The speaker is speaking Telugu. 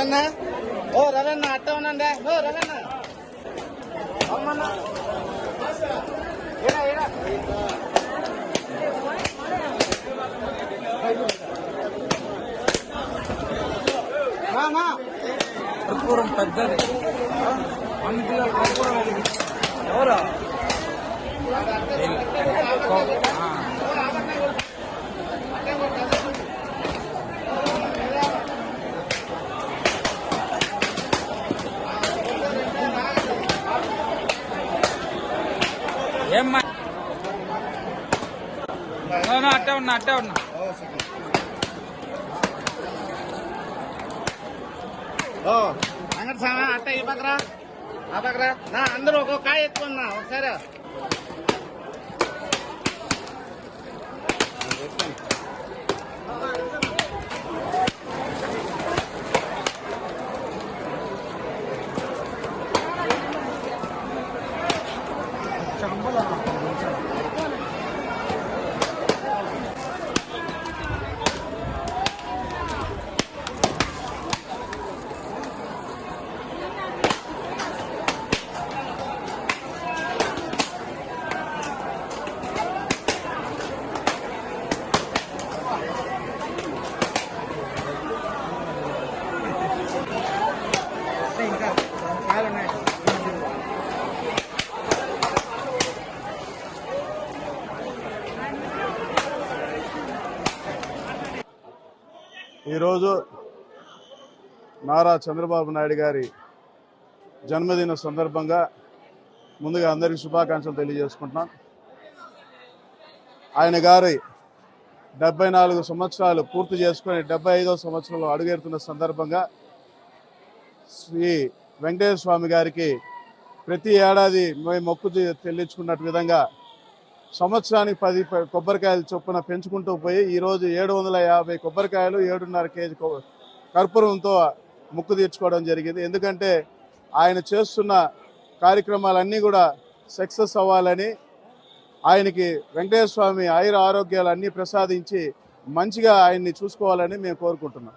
రవన్న ఓ రవన్న అట్ట ఉండండి ఓ రవన్న అమ్మన్నా కర్పూరం పెద్దది కర్పూరం ఎవరా ఏమ్మా అట్టే ఉన్నా అంగడి సామా అట్ట ఈ పక్కరా ఆ పక్కరా నా అందరూ ఒక్కొక్క కాయ ఎత్తుకున్నా ఒకసారి ఈరోజు నారా చంద్రబాబు నాయుడు గారి జన్మదిన సందర్భంగా ముందుగా అందరికీ శుభాకాంక్షలు తెలియజేసుకుంటున్నాను. ఆయన గారి 74 సంవత్సరాలు పూర్తి చేసుకుని 75వ సంవత్సరంలో అడుగెడుతున్న సందర్భంగా శ్రీ వెంకటేశ్వర స్వామి గారికి ప్రతి ఏడాది మేము మొక్కు చెల్లించుకున్నట్టు విధంగా సంవత్సరానికి 10 కొబ్బరికాయలు చొప్పున పెంచుకుంటూ పోయి ఈరోజు 750 కొబ్బరికాయలు 7.5 కేజీ కర్పూరంతో ముక్కు తీర్చుకోవడం జరిగింది. ఎందుకంటే ఆయన చేస్తున్న కార్యక్రమాలన్నీ కూడా సక్సెస్ అవ్వాలని, ఆయనకి వెంకటేశ్వర స్వామి ఆయుర ఆరోగ్యాలు అన్నీ ప్రసాదించి మంచిగా ఆయన్ని చూసుకోవాలని మేము కోరుకుంటున్నాం.